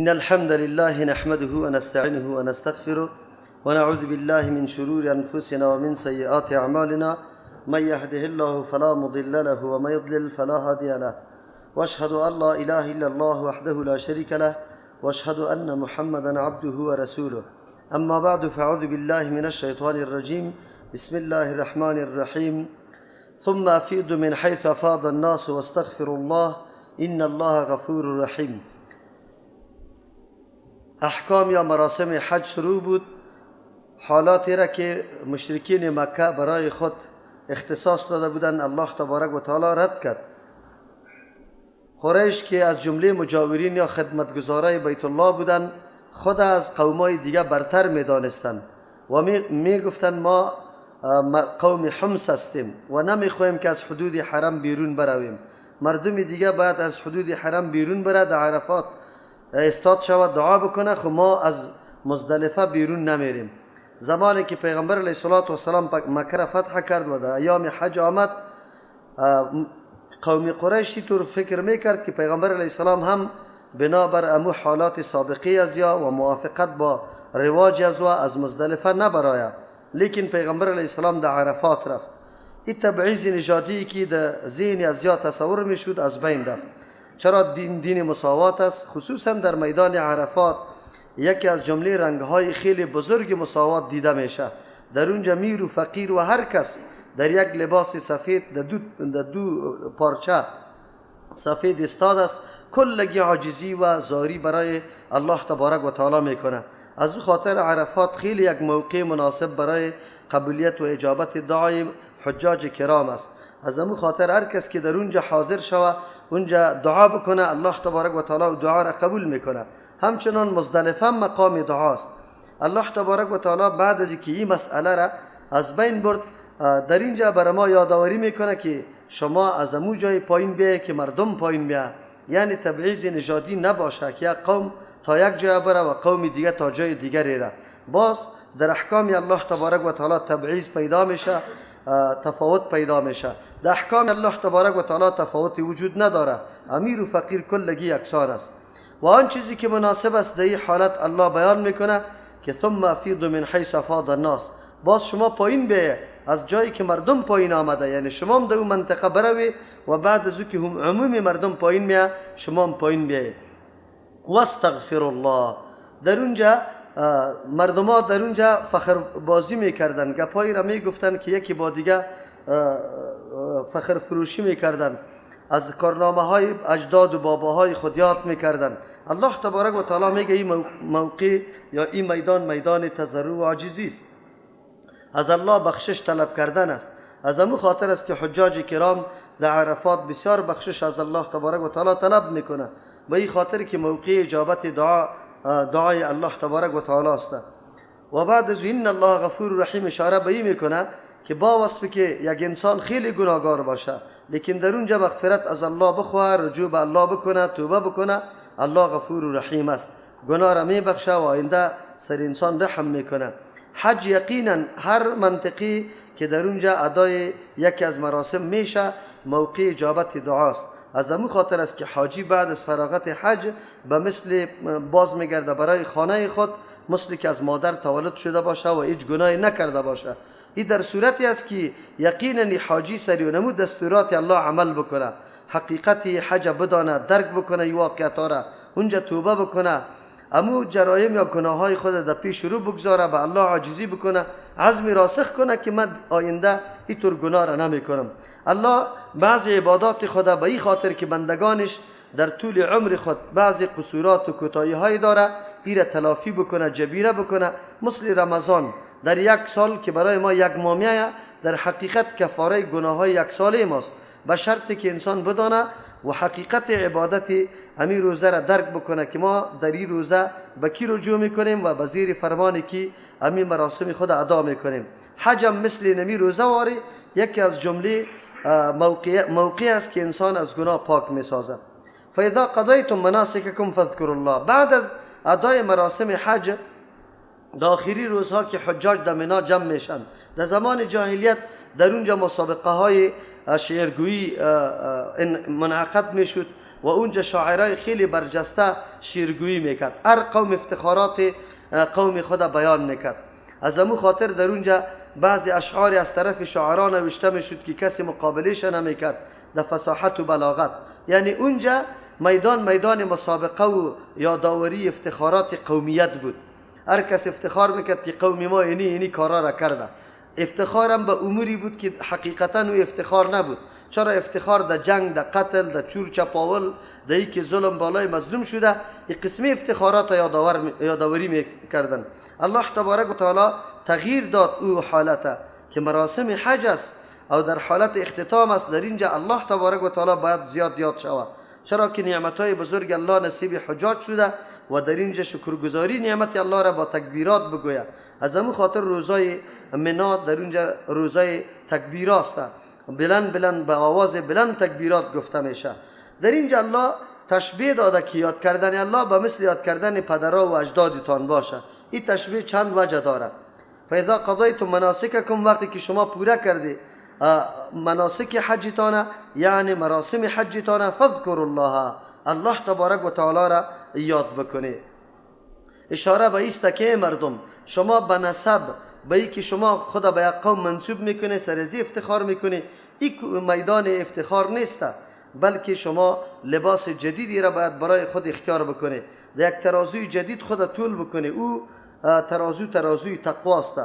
إن الحمد لله نحمده ونستعينه ونستغفره ونعوذ بالله من شرور أنفسنا ومن سيئات أعمالنا من يهده الله فلا مضل له ومن يضلل فلا هادي له وأشهد أن لا إله إلا الله وحده لا شريك له وأشهد أن محمدا عبده ورسوله أما بعد فأعوذ بالله من الشيطان الرجيم بسم الله الرحمن الرحيم ثم أفيضوا من حيث أفاض الناس واستغفروا الله إن الله غفور رحيم. احکام یا مراسم حج شروع بود. حالاتی را که مشرکین مکه برای خود اختصاص داده بودند الله تبارک و تعالی رد کرد. قریش که از جمله مجاورین یا خدمتگزارای بیت الله بودند خود از قومای دیگه برتر می دانستند و می گفتند ما قوم حمص هستیم و نمی خواهیم که از حدود حرم بیرون برویم. مردم دیگه باید از حدود حرم بیرون بره، در عرفات استاد شود دعا بکنه، خب ما از مزدلفه بیرون نمیریم. زمانی که پیغمبر علیه الصلاة والسلام مکه را فتح کرد و در ایام حج آمد، قوم قریش طور فکر میکرد که پیغمبر علیه السلام هم بنابر امو حالات سابقی از یا و موافقت با رواج از مزدلفه نبراید، لیکن پیغمبر علیه السلام در عرفات رفت. این تبعیض نژادی که در ذهن از یا تصور میشد از بین رفت. چرا دین مساوات است؟ خصوصا در میدان عرفات یکی از جمله رنگهای خیلی بزرگ مساوات دیده میشه. در اونجا میر و فقیر و هر کس در یک لباس سفید در دو پارچه سفید استاد است، کلگی عاجزی و زاری برای الله تبارک و تعالی میکنه. از او خاطر عرفات خیلی یک موقع مناسب برای قبولیت و اجابت دعای حجاج کرام است. از امو خاطر هر کس که در اونجا حاضر شوه اونجا دعا بکنه الله تبارک و تعالی دعا را قبول میکنه. همچنان مزدلفه مقام دعاست. الله تبارک و تعالی بعد از اینکه این مسئله را از بین برد در اینجا برای ما یادآوری میکنه که شما از امو جای پایین بیایید که مردم پایین بیایند، یعنی تبعیض نژادی نباشه که یک قوم تا یک جای بره و قوم دیگه تا جای دیگری را. باز در احکام الله تبارک و تعالی تبعیض پیدا میشه، تفاوت پیدا میشه. در احکام الله تبارک و تعالی تفاوتی وجود نداره، امیر و فقیر کلگی یکسان است. و آن چیزی که مناسب است در این حالت الله بیان میکنه که ثم افیضوا من حیث افاض الناس، باز شما پایین بیایید از جایی که مردم پایین آمده، یعنی شما هم در اون منطقه بروید و بعد از او که هم عموم مردم پایین میاد شما هم پایین بیایید. واستغفر الله، در اونجا مردم ها در اونجا فخر بازی میکردن، گپایی را میگفتن که یکی با دیگه فخر فروشی میکردن، از کارنامه های اجداد و باباهای خود یاد میکردن. الله تبارک و تعالی میگه این موقع یا این میدان تضرع و عاجزی است، از الله بخشش طلب کردن است. از امو خاطر است که حجاج کرام در عرفات بسیار بخشش از الله تبارک و تعالی طلب میکنه، به این خاطر که موقع اجابت دعای الله تبارک و تعالی است. و بعد از این الله غفور رحیم اشاره به این میکنه که با وصفی که یک انسان خیلی گناهگار باشه لیکن در اونجا مغفرت از الله بخواه، رجوع به الله بکنه، توبه بکنه، الله غفور و رحیم است، گناه را میبخشه و آینده سر انسان رحم میکنه. حج یقینا هر منطقی که در اونجا ادای یکی از مراسم میشه موقع اجابت دعاست. از امو خاطر است که حاجی بعد از فراغت حج به مثل باز میگرده برای خانه خود، مثل که از مادر تولد شده باشه و هیچ گناهی نکرده باشه. این در صورتی است که یقینا حاجی سری و نمود دستورات الله عمل بکنه، حقیقت حج بدانه، درک بکنه واقعیت را، اونجا توبه بکنه، امو جرایم یا گناه های خود در پیش رو بگذاره، به الله عاجزی بکنه، عزم راسخ کنه که من آینده اینطور گناه را نمی کنم. الله بعضی عبادات خود به این خاطر که بندگانش در طول عمر خود بعضی قصورات و کوتاهی های داره این را تلافی بکنه، جبیره بکنه. مثل رمضان در یک سال که برای ما یک ماه میآید، در حقیقت کفاره گناه های یک ساله ماست، به شرطی که انسان بدانه و حقیقت عبادت همین روزه را درک بکنه که ما در این روزه به کی رجوع میکنیم و به زیر فرمانی که همین مراسم خود ادا میکنیم. حج هم مثل نمی روزه واری یکی از جمله موقع است که انسان از گناه پاک میسازه. فاذا قضیتم مناسککم فاذکروا الله، بعد از ادای مراسم حج در آخری روزها که حجاج در منا جمع میشن، در زمان جاهلیت در اونجا مسابقه های شعرگویی منعقد میشد و اونجا شاعرای خیلی برجسته شیرگویی میکرد. هر قوم افتخارات قوم خود بیان میکرد. از امو خاطر در اونجا بعضی اشعاری از طرف شاعران نوشته میشد که کسی مقابلش نمیکرد در فصاحت و بلاغت. یعنی اونجا میدان مسابقه و یادآوری افتخارات قومیت بود. هر کس افتخار میکرد که قوم ما اینی کارا را کرده. افتخارم به اموری بود که حقیقتا او افتخار نبود. چرا افتخار در جنگ، در قتل، در چور چپاول، در ای که ظلم بالای مظلوم شده، این قسمی افتخارات یادآوری میکردن. الله تبارک و تعالی تغییر داد او حالت که مراسم حج است او در حالت اختتام است. در اینجا الله تبارک و تعالی باید زیاد یاد شود، چرا که نعمتهای بزرگ الله نصیب حجاج شده و در اینجا شکرگزاری نعمت الله را با تکبیرات بگوید. از همون خاطر روزای منا در اونجا روزای تکبیرات است، بلند به آواز بلند تکبیرات گفته میشه. در اینجا الله تشبیه داده که یاد کردن الله به مثل یاد کردن پدرها و اجدادتان باشه. این تشبیه چند وجه داره. فاذا قضیتم مناسککم، وقتی که شما پوره کردی مناسک حجتان، یعنی مراسم حجتان، فذکروا الله، الله تبارک و تعالی را یاد بکنی. اشاره به است که مردم شما به نسب به ای که شما خود به یک قوم منسوب میکنه سرزی افتخار میکنه، این میدان افتخار نیست، بلکه شما لباس جدیدی را باید برای خود اختیار بکنه، یک ترازوی جدید خود طول بکنه. او ترازوی تقوا است.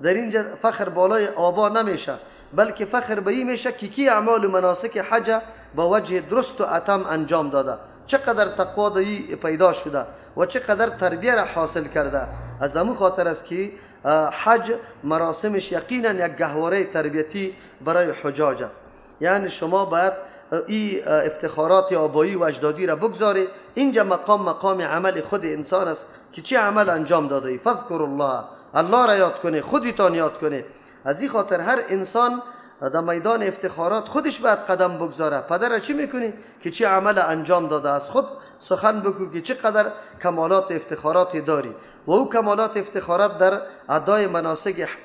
در اینجا فخر بالای آبا نمیشه، بلکه فخر به این میشه که کی اعمال و مناسک حج با وجه درست و اتم انجام داده، چقدر تقوا دایی پیدا شده و چقدر تربیه را حاصل کرده. از همون خاطر است که حج مراسمش یقینا یک گهواره تربیتی برای حجاج است. یعنی شما باید این افتخارات آبایی و اجدادی را بگذاری. اینجا مقام عمل خود انسان است که چه عمل انجام داده. فذکر الله، الله را یاد کنه، خودتان یاد کنه. از این خاطر هر انسان در میدان افتخارات خودش باید قدم بگذاره. پدر چی میکنی که چه عمل انجام داده، از خود سخن بگو که چقدر کمالات افتخارات داری. و او کمالات افتخارات در ادای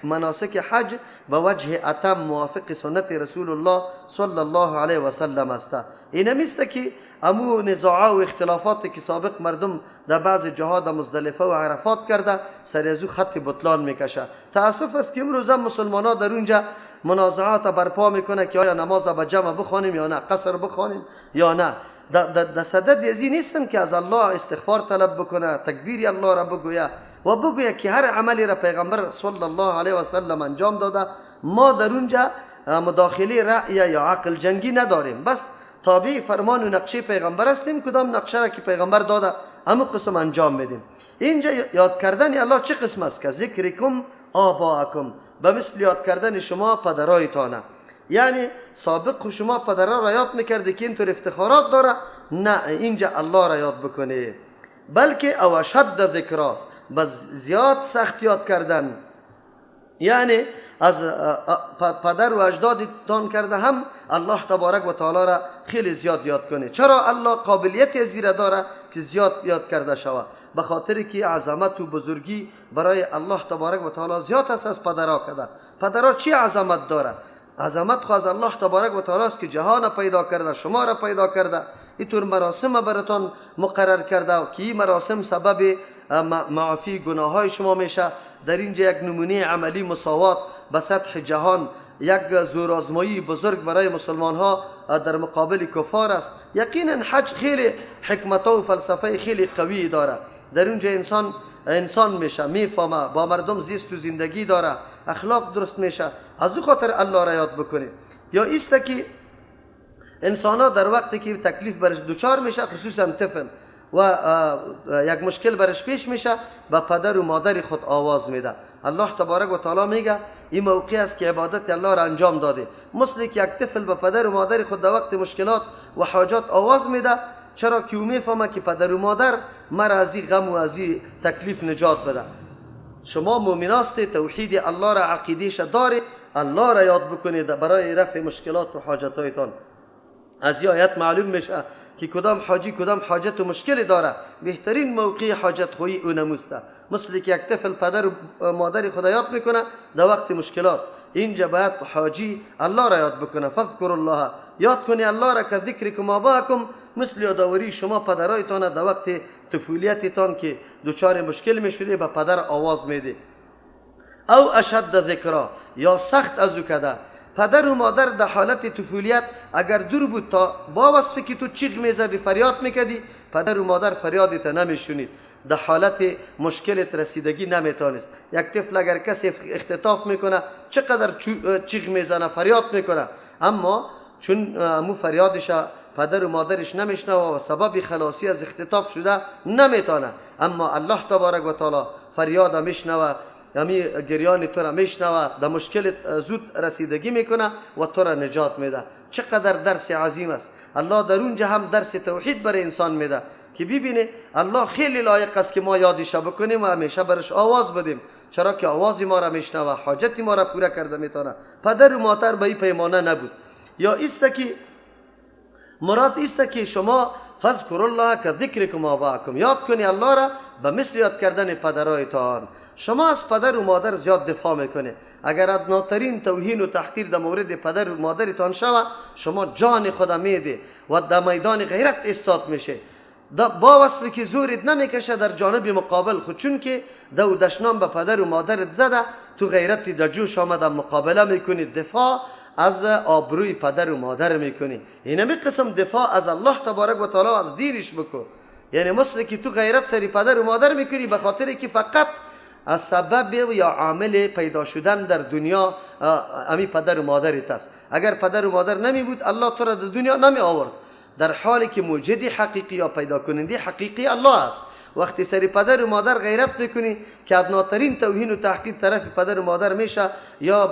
مناسک حج به وجه اتم موافق سنت رسول الله صلی الله علیه و سلم است. این همیست که امو نزاعه و اختلافات که سابق مردم در بعض جهاد مزدلفه و عرفات کرده سر از او خط بطلان میکشه. تاسف است که امروز مسلمان ها در اونجا منازعات برپا میکنه که آیا نماز به جمع بخوانیم یا نه، قصر بخوانیم یا نه. در صدد ازی نیستن که از الله استغفار طلب بکنه، تکبیر الله را بگویه و بگویه که هر عملی را پیغمبر صلی الله علیه و سلم انجام داده. ما در اونجا مداخله رأی یا عقل جنگی نداریم، بس تابع فرمان و نقشه پیغمبر هستیم. کدام نقشه را که پیغمبر داده همون قسم انجام میدیم. اینجا یاد کردن الله چه قسم است؟ که ذکرکم آباءکم، به مثل یاد کردن شما پدرایتانه. یعنی سابق شما پدرها را یاد میکرده که اینطور افتخارات داره، نه، اینجا الله را یاد بکنه. بلکه او شد ذکراست، بس زیاد سخت یاد کردن، یعنی از پدر و اجدادتان کرده هم الله تبارک و تعالی را خیلی زیاد یاد کنه. چرا الله قابلیت ازی را داره که زیاد یاد کرده شود؟ به خاطر که عظمت و بزرگی برای الله تبارک و تعالی زیاد است از پدرها کرده. پدرها چی عظمت داره؟ عظمت خو از الله تبارک و تعالی است که جهان پیدا کرده، شما را پیدا کرده، اینطور مراسم براتون مقرر کرده که این مراسم سبب معافی گناه های شما میشه. در اینجا یک نمونه عملی مساوات به سطح جهان، یک زورآزمایی بزرگ برای مسلمان ها در مقابل کفار است. یقینا حج خیلی حکمت و فلسفه خیلی قوی داره. در اونجا انسان میشه، میفهمه، با مردم زیست و زندگی داره، اخلاق درست میشه. از او خاطر الله را یاد بکنه. یا ایست که انسان ها در وقتی که تکلیف برش دوچار میشه، خصوصا طفل، و یک مشکل برش پیش میشه، به پدر و مادر خود آواز میده. الله تبارک و تعالی میگه این موقع است که عبادت الله را انجام داده. مثل که یک طفل به پدر و مادر خود در وقت مشکلات و حاجات آواز میده، چرا که او میفهمه که پدر و مادر مرا از این غم و از این تکلیف نجات بده. شما مؤمناست، توحید الله را عقیدهش دارید، الله را یاد بکنید برای رفع مشکلات و حاجتایتان. از این آیت معلوم میشه که کدام حاجی کدام حاجت و مشکلی داره، بهترین موقع حاجت خویی او نموسته. مثل که یک طفل پدر و مادر خدا یاد میکنه در وقت مشکلات، اینجا باید حاجی الله را یاد بکنه. فذکر الله، یاد کنی الله را که ذکرکم آباءکم، مثل یادآوری شما پدرایتان در وقت طفولیتتان که دچار مشکل می شده به پدر آواز میده. او اشد ذکرا، یا سخت ازو کده. پدر و مادر در حالت طفولیت اگر دور بود تا با وصفی که تو چیغ میزدی فریاد میکدی، پدر و مادر فریادت نمیشونید، در حالت مشکلت رسیدگی نمیتونست. یک طفل اگر کسی اختطاف میکنه چقدر چیغ میزنه فریاد میکنه، اما چون امو فریادش پدر و مادرش نمیشنوه و سبب خلاصی از اختطاف شده نمیتونه، اما الله تبارک و تعالی فریاد میشنوه، امی گریان تو را میشنوه، در مشکل زود رسیدگی میکنه و تو را نجات میده. چقدر درس عظیم است. الله در اونجا هم درس توحید برای انسان میده که ببینه الله خیلی لایق است که ما یادش بکنیم و همیشه برش آواز بدیم، چرا که آواز ما را میشنوه، حاجت ما را پورا کرده میتونه. پدر و مادر به این پیمانه نبود. یا است که مراد است که شما فذکر الله که ذکرکم آباءکم، یاد کنی الله را به مثل یاد کردن پدرایتان. شما از پدر و مادر زیاد دفاع میکنه. اگر ادناترین توهین و تحقیر در مورد پدر و مادرتان شوه، شما جان خدا میده و در میدان غیرت استاد میشه. با وصفی که زورت نمیکشه در جانب مقابل، خود چون که دو دشنام به پدر و مادرت زده، تو غیرت در جوش آمده مقابله میکنی، دفاع از آبروی پدر و مادر میکنی. اینمی قسم دفاع از الله تبارک و تعالی از دینش بکن. یعنی مثل که تو غیرت سری پدر و مادر میکنی به خاطر که فقط از سبب یا عامل پیدا شدن در دنیا امی پدر و مادرت است. اگر پدر و مادر نمی بود الله تو را در دنیا نمی آورد، در حالی که موجد حقیقی یا پیدا کننده حقیقی الله است. وقتی سری پدر و مادر غیرت میکنی که ادناترین توهین و تحقیر طرف پدر و مادر میشه یا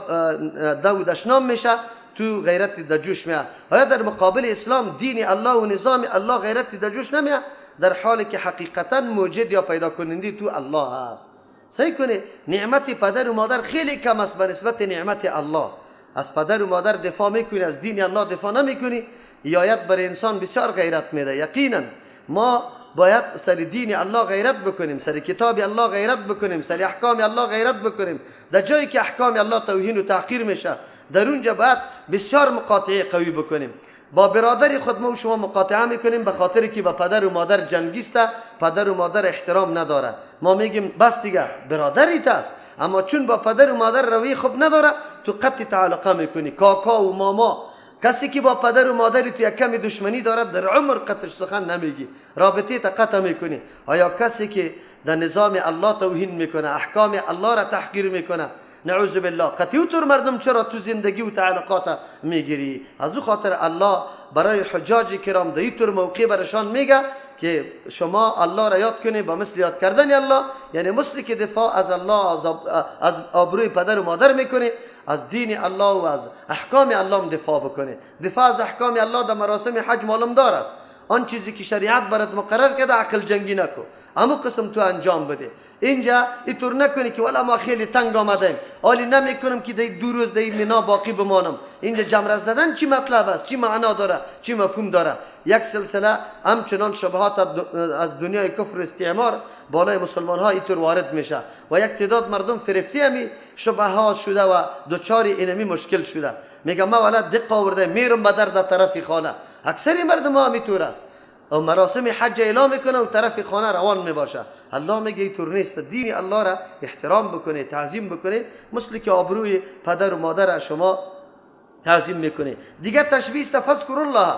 دو دشنام میشه، تو غیرت در جوش میاد. آیا در مقابل اسلام دین الله و نظام الله غیرت در جوش نمیاد، در حالی که حقیقتا موجد یا پیدا کننده تو الله است. صحیح کنه نعمت پدر و مادر خیلی کم است به نسبت نعمت الله. از پدر و مادر دفاع میکنی، از دین الله دفاع نمیکنی، یایت برای انسان بسیار غیرت میده. یقینا ما باید سر دین الله غیرت بکنیم، سر کتاب الله غیرت بکنیم، سر احکام الله غیرت بکنیم. در جایی که احکام الله توهین و تحقیر میشه، در اونجا باید بسیار مقاطعه قوی بکنیم. با برادری خود ما و شما مقاطعه میکنیم به خاطر که با پدر و مادر جنگیسته، پدر و مادر احترام نداره. ما میگیم بس دیگه برادریت است، اما چون با پدر و مادر روی خوب نداره تو قطع تعلقه میکنی. کاکا و ماما، کسی که با پدر و مادر تو یک کمی دشمنی دارد در عمر قطعش سخن نمیگی، رابطه تا قطع میکنی. آیا کسی که در نظام الله توهین میکنه، احکام الله را تحقیر میکنه، نعوذ بالله، قطعی طور مردم چرا تو زندگی و تعلقات میگیری؟ از او خاطر الله برای حجاج کرام در این طور موقع برشان میگه که شما الله را یاد کنی با مثل یاد کردن الله، یعنی مثلی که دفاع از الله از آبروی پدر و مادر میکنی، از دین الله و از احکام الله دفاع بکنه. دفاع از احکام الله در مراسم حج معلوم دار است. آن چیزی که شریعت برات مقرر کرده عقل جنگی نکن، اما قسم تو انجام بده. اینجا اینطور نکنی که والا ما خیلی تنگ آمدیم، حالی نمیکنم که دی 2 روز دی مینا باقی بمانم. اینجا جمره زدن چی مطلب است؟ چی معنا داره؟ چی مفهوم داره؟ یک سلسله همچنان شبهات از دنیای کفر و استعمار بالای مسلمان ها اینطور وارد میشه و یک تعداد مردم فرفتی همی شبهات شده و دوچار اینمی مشکل شده. میگم ما والا دق آورده میرم به در طرف خانه. اکثر مردم ها همینطور است و مراسم حج اعلام میکنه و طرف خانه روان میباشه. الله میگه اینطور نیست. دین الله را احترام بکنه، تعظیم بکنه، مثل که آبروی پدر و مادر شما تعظیم میکنه. دیگه تشبیه است فذکر الله،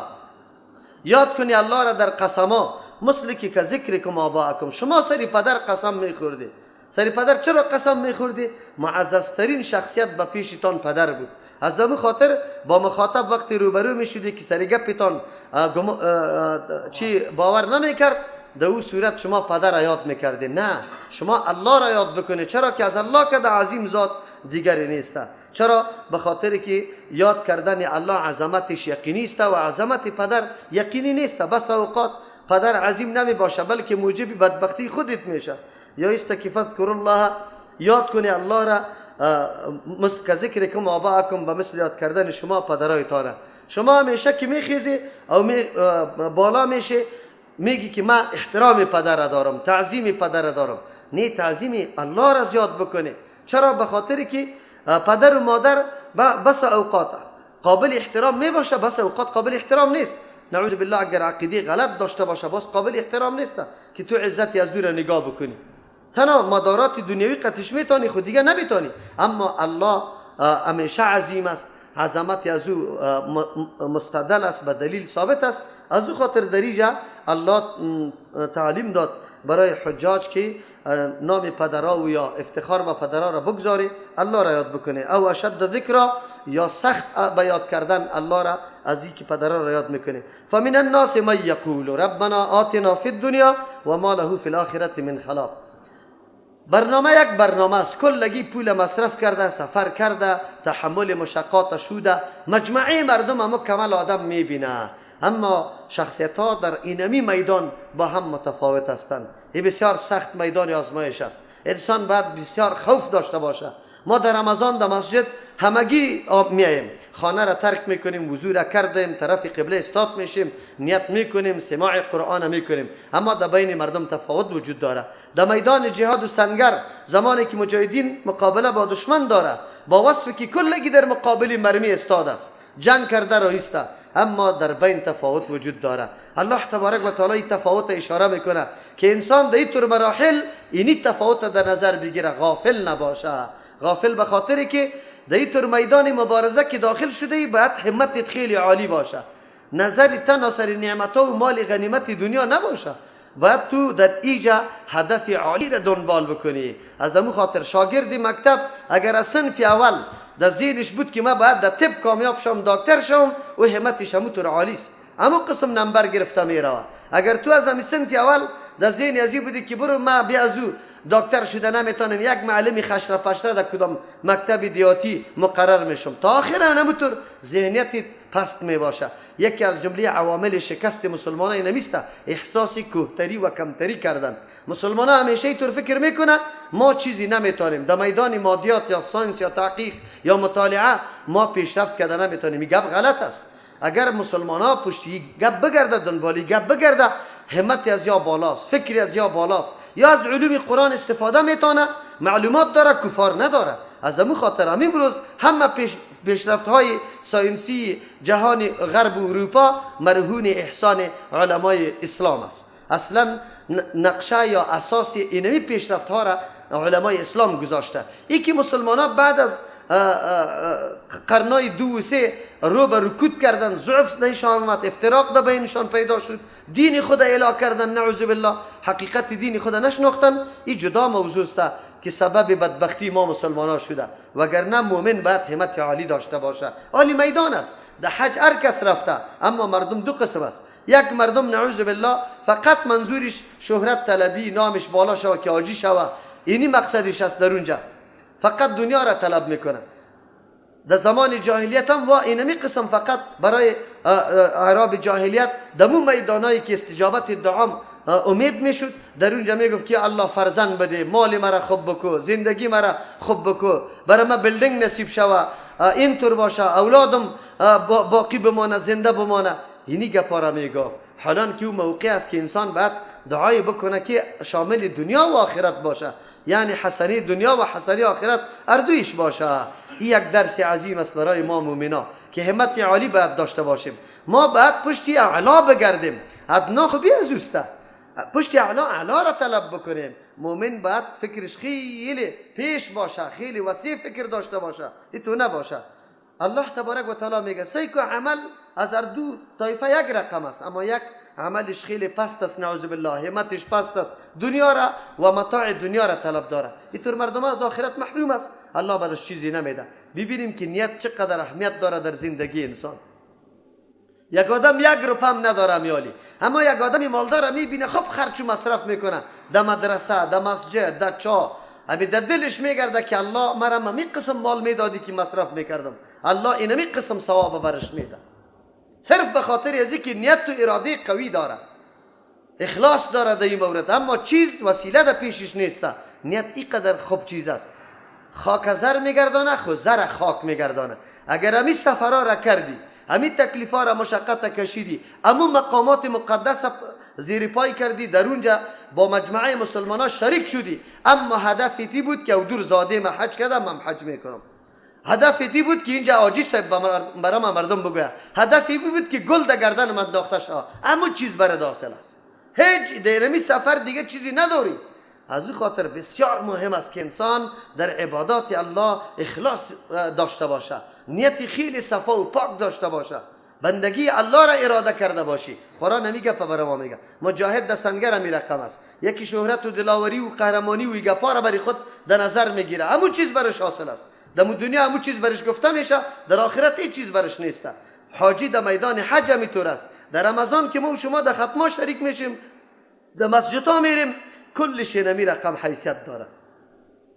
یاد کنی الله را در قسما، مثل که ذکرکم آباءکم. شما سری پدر قسم میخوردی. سری پدر چرا قسم میخوردی؟ معززترین شخصیت به پیشتان پدر بود. از دم خاطر با مخاطب وقتی روبرو میشدی که سری گپتان چی باور نمیکرد، در او صورت شما پدر را یاد میکردی. نه، شما الله را یاد بکنی. چرا که از الله که عظیم ذات دیگری نیست. چرا؟ به خاطر که یاد کردن الله عظمتش یقینی است و عظمت پدر یقینی نیست. بس اوقات پدر عظیم نمی باشه بلکه موجب بدبختی خودت میشه. یا است که فذکر الله، یاد کنی الله را مثل که ذکرکم آباءکم، به مثل یاد کردن شما پدرایتان. شما همیشه که میخیزی او بالا میشه میگی که من احترام پدر را دارم، تعظیم پدر را دارم. نه، تعظیم الله را زیاد بکنه. چرا؟ به خاطر که پدر و مادر بس اوقات قابل احترام می باشه، بس اوقات قابل احترام نیست. نعوذ بالله اگر عقیده غلط داشته باشه باز قابل احترام نیست که تو عزتی از دور نگاه بکنی. تنها مدارات دنیوی قطعش میتونی، خود دیگه نمیتونی. اما الله همیشه عظیم است، عظمت از او مستدل است، به دلیل ثابت است. از او خاطر در اینجا الله تعلیم داد برای حجاج که نام پدرها و یا افتخار به پدرها را بگذاری، الله را یاد بکنه. او اشد ذکر، یا سخت به یاد کردن الله را از این که پدرها را یاد میکنه. فمن الناس من یقول ربنا آتنا فی الدنیا و ما له فی الاخره من خلاق. برنامه یک برنامه است، کلگی پول مصرف کرده، سفر کرده، تحمل مشقات شده، مجموعه مردم هم کمال آدم میبینه، اما شخصیت ها در اینمی میدان با هم متفاوت هستند. این بسیار سخت میدان آزمایش است. انسان باید بسیار خوف داشته باشه. ما در رمضان در مسجد همگی میاییم، خانه را ترک میکنیم، وضو را کردیم، طرف قبله استاد میشیم، نیت میکنیم، سماع قرآن میکنیم، اما در بین مردم تفاوت وجود داره. در میدان جهاد و سنگر زمانی که مجاهدین مقابله با دشمن داره، با وصفی که کلگی در مقابل مرمی استاد است، جنگ کرده رایسته، اما در بین تفاوت وجود داره. الله تبارک و تعالی تفاوت اشاره میکنه که انسان در این طور مراحل اینی تفاوت در نظر بگیره، غافل نباشه. غافل به خاطری که در این طور میدان مبارزه که داخل شده ای باید همتت خیلی عالی باشه، نظر تنها سر نعمت و مال غنیمت دنیا نباشه، باید تو در ایجا هدف عالی را دنبال بکنی. از امو خاطر شاگرد مکتب اگر از صنف اول در ذهنش بود که من باید در طب کامیاب شم، دکتر شم، و همتش همو طور عالی است، امو قسم نمبر گرفته میره. اگر تو از صنف اول در ذهن ازی بودی که برو ما بیا از او دکتر شده نمیتونم، یک معلمی خشره پشره در کدام مکتب دیاتی مقرر میشم، تا آخر همونطور ذهنیت پست می باشه. یکی از جمله عوامل شکست مسلمانان نمیسته احساس کوهتری و کمتری کردن. مسلمان ها همیشه اینطور فکر میکنه ما چیزی نمیتونیم، در میدان مادیات یا ساینس یا تحقیق یا مطالعه ما پیشرفت کرده نمیتونیم. این گپ غلط است. اگر مسلمان ها پشتی گپ بگرده، دنبالی گپ بگرده، همت از یا بالاست، فکری از یا بالاست، یا از علوم قرآن استفاده میتونه، معلومات داره، کفار نداره. از همون خاطر همین بروز همه پیشرفت های ساینسی جهان غرب و اروپا مرهون احسان علمای اسلام است. اصلا نقشه یا اساس اینمی پیشرفت ها را علمای اسلام گذاشته. ای که مسلمان ها بعد از قرنای 2 و 3 رو به رکود کردن، ضعف نشان آمد، افتراق در بینشان پیدا شد، دین خود اعلا کردن، نعوذ بالله حقیقت دین خود نشناختن. این جدا موضوع است که سبب بدبختی ما مسلمان ها شده. وگرنه مؤمن باید همت عالی داشته باشه. عالی میدان است. در حج هر کس رفته، اما مردم دو قسم است. یک مردم نعوذ بالله فقط منظورش شهرت طلبی، نامش بالا شوه که حاجی شوه، اینی مقصدش است، در اونجا فقط دنیا را طلب میکنه. در زمان جاهلیت هم و اینمی قسم فقط برای اعراب جاهلیت دمو میدانایی که استجابت دعام امید میشد، در اونجا میگفت که الله فرزند بده، مال مرا خوب بکو، زندگی مرا خوب بکو، برای من بلدنگ نصیب شوه، اینطور باشه، اولادم باقی بمانه، زنده بمانه. اینی گپا را میگفت. حالا که اون موقع است که انسان باید دعای بکنه که شامل دنیا و آخرت باشه، یعنی حسنی دنیا و حسنی آخرت اردویش باشه. این یک درس عظیم است برای ما مومنا که همت عالی باید داشته باشیم. ما باید پشتی اعلا بگردیم. ادنا خوبی از اوسته، پشتی اعلا را طلب بکنیم. مومن باید فکرش خیلی پیش باشه، خیلی وسیع فکر داشته باشه، این تو نباشه. الله تبارک و تعالی میگه سیکو عمل از هر دو طایفه یک رقم است، اما یک عملش خیلی پست است، نعوذ بالله همتش پست است، دنیا را و متاع دنیا را طلب داره. اینطور مردم از آخرت محروم است، الله براش چیزی نمیده. ببینیم که نیت چقدر اهمیت داره در زندگی انسان. یک آدم 1 روپیه هم نداره میالی، اما یک آدمی مالدار میبینه خب خرج و مصرف میکنه، در مدرسه، در مسجد، در چاه، امی در دلش میگرده که الله مرا می قسم مال میدادی که مصرف میکردم، الله اینمی قسم ثواب برش میده. صرف به خاطر ازی که نیت و اراده قوی داره، اخلاص داره در این مورد، اما چیز وسیله در پیشش نیسته. نیت اینقدر خوب چیز است، خاک زر میگردانه، خود زر خاک میگردانه. اگر همی سفرها را کردی، همی تکلیفها را مشقت کشیدی، اما مقامات مقدس زیر پای کردی، در اونجا با مجموعه مسلمان ها شریک شدی، اما هدفی تی بود که او دور زاده من حج کردم، من حج میکنم. هدف دی بود که اینجا آجی صاحب برای ما مردم بگوید، هدف دی بود که گل در گردن من انداخته شد، اما چیز برای حاصل است. هیچ دیرمی سفر دیگه چیزی نداری. از این خاطر بسیار مهم است که انسان در عبادات الله اخلاص داشته باشه، نیت خیلی صفا و پاک داشته باشه، بندگی الله را اراده کرده باشی. قرآن نمیگه برای ما میگه مجاهد در سنگر می رقم است، یکی شهرت و دلاوری و قهرمانی و گپا را برای خود در نظر میگیره، همون چیز برش حاصل است. در دنیا همون چیز برش گفته میشه، در آخرت هیچ چیز برش نیست. حاجی در میدان حج همینطور است. در رمضان که ما و شما در ختمه شریک میشیم، در مسجد ها میریم، کل شی نمی رقم حیثیت داره.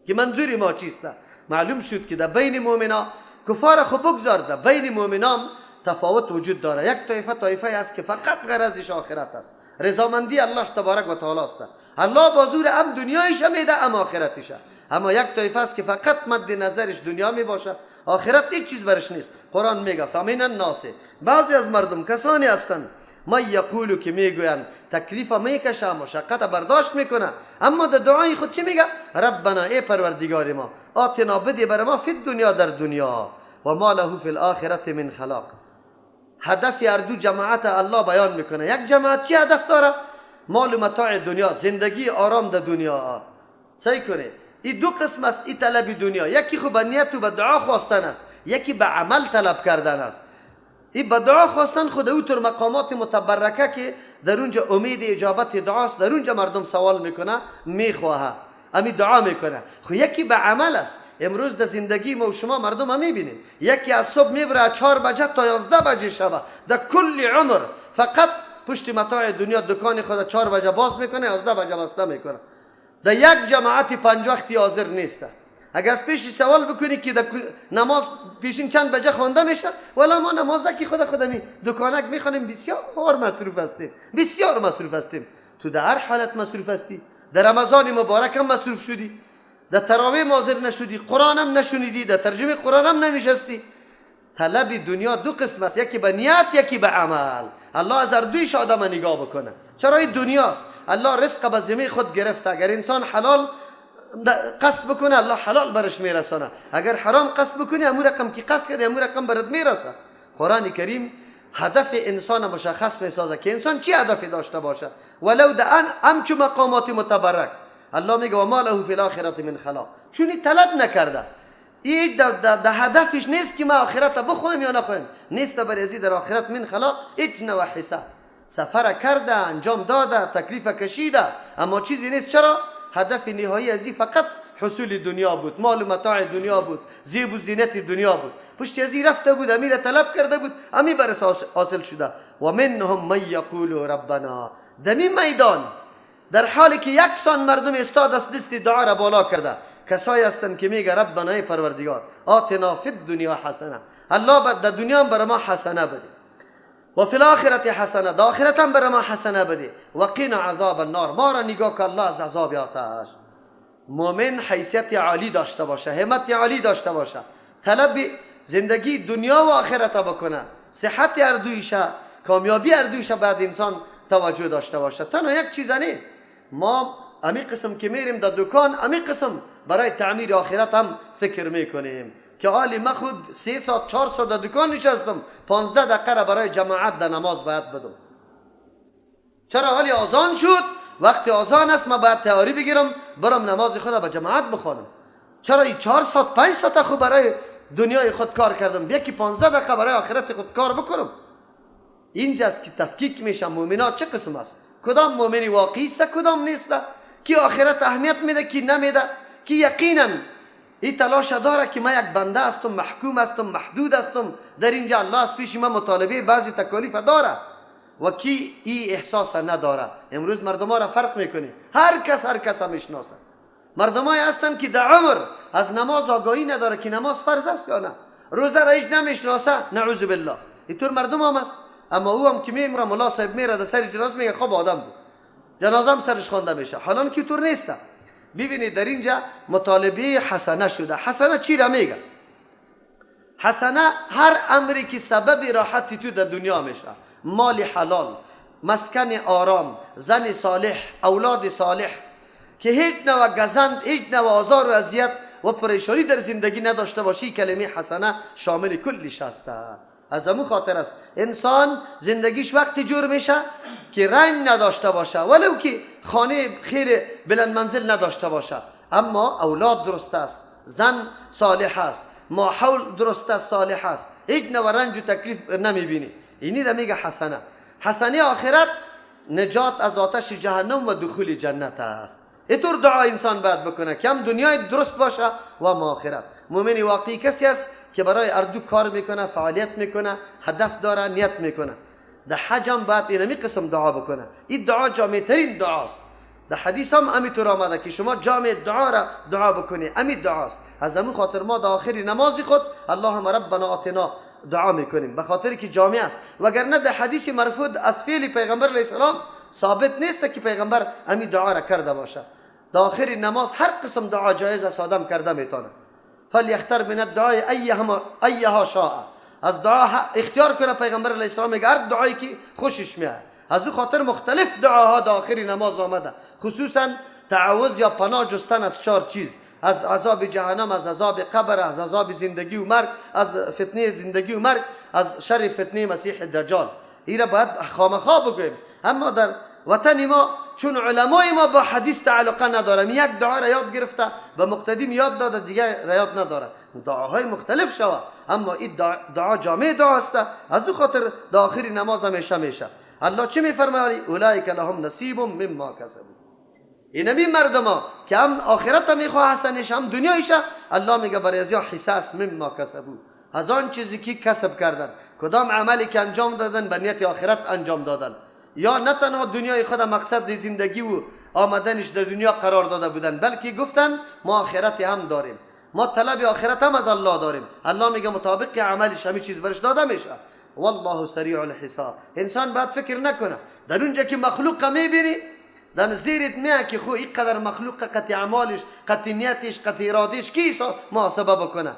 که منظوری ما چیست؟ معلوم شد که در بین مؤمنا، کفار خو بگذار، در بین مؤمنان تفاوت وجود داره. یک طایفه است که فقط غرضش آخرت است، رضامندی الله تبارک و تعالی است. الله بازور هم دنیایش میده هم آخرتش. اما یک طایفه است که فقط مد نظرش دنیا می باشه، آخرت هیچ چیز برش نیست. قرآن میگه فمن الناس، بعضی از مردم کسانی هستند ما یقولو که میگویند تکلیف میکشه، مشقت برداشت میکنه، اما در دعای خود چی میگه؟ ربنا ای پروردگار ما آتنا بده بر ما فی دنیا در دنیا و ما له فی الاخرت من خلاق. هدف هر دو جماعت الله بیان میکنه. یک جماعت چی هدف داره؟ مال و متاع دنیا، زندگی آرام در دنیا. صحیح کنه. این دو قسم است این طلب دنیا، یکی خو به نیت و به دعا خواستن است، یکی به عمل طلب کردن است. این به دعا خواستن خود او تر مقامات متبرکه که در اونجا امید اجابت دعاست، در اونجا مردم سوال میکنه، میخواه امی دعا میکنه. خو یکی به عمل است. امروز در زندگی ما و شما مردم هم میبینیم، یکی از صبح میبره 4 بجه تا 11 بجه شب، در کل عمر فقط پشت متاع دنیا دکان خود 4 بجه باز میکنه، 11 بجه بسته میکنه. در یک جماعت 5 وقتی حاضر نیست. اگر از پیش سوال بکنی که نماز پیشین چند بجه خوانده میشه، ولی ما نماز که خودمی دکانک میخوانیم، بسیار مصروف هستیم، بسیار مصروف هستیم. تو در هر حالت مصروف هستی. در رمضان مبارک هم مصروف شدی، در تراویح حاضر نشدی، قرآن هم نشنیدی، در ترجمه قرآن هم ننشستی. طلب دنیا دو قسم است، یکی به نیت، یکی به عمل. الله از هر دویش آدم نگاه بکنه. چرا این دنیاست. الله رزق به ذمه خود گرفته. اگر انسان حلال قصد بکنه الله حلال برش میرسانه، اگر حرام قصد بکنه امور رقم که قصد کرده امور رقم برات میرسه. قرآن کریم هدف انسان مشخص میسازه که انسان چی هدفی داشته باشه، ولو در همچو مقامات متبرک. الله میگه و ما له فی الاخرة من خلاق، چونی طلب نکرده. این در هدفش نیست که ما آخرت بخوایم یا نخوایم، نیست برای ازی در آخرت من خلاق اتنا و حساب. سفر کرده، انجام داده، تکلیف کشیده، اما چیزی نیست. چرا؟ هدف نهایی ازی فقط حصول دنیا بود، مال و متاع دنیا بود، زیب و زینت دنیا بود. پشت ازی رفته بود، امیر طلب کرده بود، امی برس حاصل شده. و منهم من یقول ربنا، دمی میدان در حالی که یکسان مردم استاد است دست دعا را بالا کرده، کسایی هستند که میگه ربنا ای پروردگار آتنا فی الدنیا حسنه، الله در دنیا هم بر ما حسنه بده، و فی الاخرة حسنه، در آخرت هم بر ما حسنه بده، و قنا عذاب النار، ما را نگاه که الله از عذاب آتش. مومن حیثیت عالی داشته باشه، همت عالی داشته باشه، طلب زندگی دنیا و آخرت بکنه، صحت هر دویشه، کامیابی هر دویشه بعد انسان توجه داشته باشه. تنها یک چیز نه، ما امی قسم که میریم در دکان، امی قسم برای تعمیر آخرت هم فکر میکنیم که آلی من خود 3 ساعت 4 ساعت در دکان نشستم، 15 دقیقه را برای جماعت در نماز باید بدم. چرا؟ حالی آذان شد، وقتی آذان است من باید تیاری بگیرم برم نماز خود به جماعت بخوانم. چرا این 4 ساعت 5 ساعت خود برای دنیای خود کار کردم، یکی 15 دقیقه برای آخرت خود کار بکنم. اینجاست که تفکیک میشه مؤمنات چه قسم است، کدام مؤمنی واقعی است کدام نیست، کی آخرت اهمیت میده کی نمیده، کی یقینا این تلاش داره که من یک بنده هستم، محکوم هستم، محدود هستم، در اینجا الله از پیش من مطالبه بعضی تکالیف داره، و کی این احساس نداره. امروز مردم ها را فرق میکنی، هر کس هم میشناسه. مردم های هستن که در عمر از نماز آگاهی نداره که نماز فرض است یا نه، روزه را هیچ نمیشناسه، نعوذ بالله. اینطور مردم هم است. اما او هم که میمره ملا صاحب میره در سر جنازه میگه خب آدم بود، جنازه هم سرش خوانده میشه، حالا که طور نیست. ببینید در اینجا مطالبه حسنه شده. حسنه چی را میگه؟ حسنه هر امری که سبب راحتی تو در دنیا میشه، مال حلال، مسکن آرام، زن صالح، اولاد صالح، که هیچ نوع گزند، هیچ نوع آزار و اذیت و پریشانی در زندگی نداشته باشی، کلمه حسنه شامل کلش هست. از همون خاطر است انسان زندگیش وقتی جور میشه که رنگ نداشته باشه، ولو که خانه خیر بلند منزل نداشته باشه، اما اولاد درست است، زن صالح است، ماحول درست است، صالح است، هیچ نوع رنج و تکلیف نمیبینی. اینی را میگه حسنه. حسنه آخرت نجات از آتش جهنم و دخول جنت است. اینطور دعا انسان باید بکنه که هم دنیای درست باشه و آخرت. مؤمن واقعی کسی است که برای اردو کار میکنه، فعالیت میکنه، هدف داره، نیت میکنه. در حج هم باید اینمی قسم دعا بکنه. این دعا جامع ترین دعاست. در حدیث هم همینطور آمده که شما جامع دعا را دعا بکنی، همین دعاست. از همون خاطر ما در آخر نماز خود اللهم ربنا آتنا دعا میکنیم، به خاطر که جامع است. وگرنه در حدیث مرفوع از فعل پیغمبر علیه السلام ثابت نیست که پیغمبر همین دعا را کرده باشه. در آخر نماز هر قسم دعا جایز است، آدم کرده میتونه. فلیختر من الدعاء ایها شاء، از دعا اختیار کنه. پیغمبر علیه السلام میگه هر دعایی که خوشش میاد. از او خاطر مختلف دعاها در آخر نماز آمده، خصوصا تعوذ یا پناه جستن از 4 چیز: از عذاب جهنم، از عذاب قبر، از عذاب زندگی و مرگ، از فتنه زندگی و مرگ، از شر فتنه مسیح دجال. این را باید خامخا بگویم. اما در وطن ما چون علمای ما با حدیث تعلق ندارم، یک دعا را یاد گرفته به مقتدیم یاد داده، دیگه را یاد نداره. دعاهای مختلف شود، اما این دعا جامع دعا است. از او خاطر در آخر نماز همیشه میشه. الله چه میفرماید؟ اولئک لهم نصیب مما کسبوا. اینمی مردما که هم آخرت میخواه حسنش هم دنیایش، الله میگه برای ازیا حساس مما کسبوا، از آن چیزی که کسب کردن، کدام عملی که انجام دادن به نیت آخرت انجام دادن، یا نه تنها دنیای خود مقصد زندگی و آمدنش در دنیا قرار داده بودن، بلکه گفتن ما آخرت هم داریم، ما طلب آخرت هم از الله داریم. الله میگه مطابق عملش همین چیز برش داده میشه. والله سریع الحساب. انسان باید فکر نکنه در اونجا که مخلوق میبینی در زیرت میه که خو این قدر مخلوق قطع اعمالش، قطع نیتش، قطع ارادش کی محاسبه بکنه.